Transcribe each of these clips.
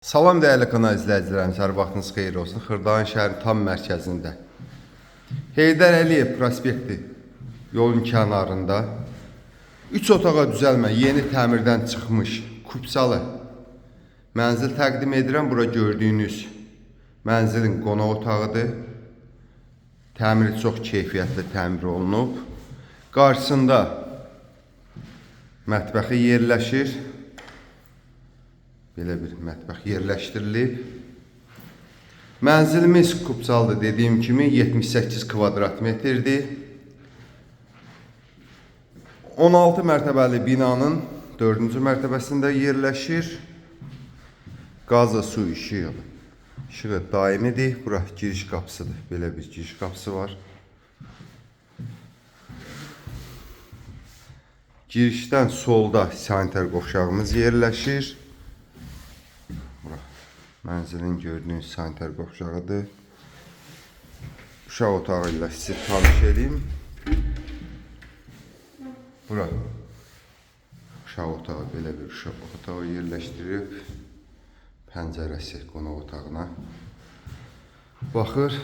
Salam dəyərli kanal izləyicilərimiz, hər vaxtınız xeyir olsun. Xırdalan şəhərin tam mərkəzində Heydər Əliyev prospekti yolun kənarında 3 otağa düzəlmə, yeni təmirdən çıxmış kupsalı mənzil təqdim edirəm. Bura gördüyünüz mənzilin qonaq otağıdır. Təmiri çox keyfiyyətli təmir olunub. Qarşısında mətbəxi yerləşir. Belə bir mətbəx yerləşdirilib. Mənzilimiz kupsaldır, dediyim kimi 78 kvadrat metrdir. 16 mərtəbəli binanın 4-cü mərtəbəsində yerləşir. Qazla su işığı daimidir. Bura giriş qapısıdır. Belə bir giriş qapısı var. Girişdən solda sanitar qovşağımız yerləşir. Mənzilin gördüyünüz sanitar qovşağıdır. Uşaq otağı ilə sizi tanış edeyim. Bura uşaq otağı, belə bir uşaq otağı yerləşdirib. Pəncərəsi qonaq otağına baxır.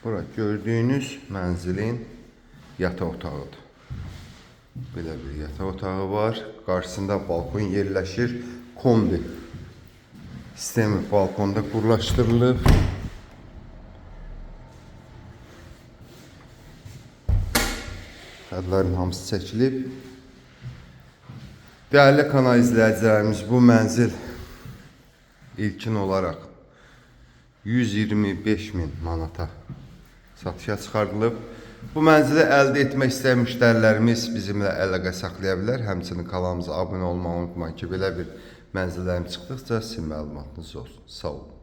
Bura gördüyünüz mənzilin yataq otağıdır. Belə bir yataq otağı var. Qarşısında balkon yerləşir. Kombi sistemi balkonda qurlaşdırılıb. Xətlərin hamısı çəkilib. Dəyərli kanal izləyicilərimiz, bu mənzil ilkin olaraq 125.000 manata satışa çıxarılıb. Bu mənzili əldə etmək istəyən müştərilərimiz bizimlə əlaqə saxlaya bilər. Həmçinin kanalımıza abunə olmağı unutmayın ki, belə bir mənzillərim çıxdıqca sizin məlumatınız olsun. Sağ olun.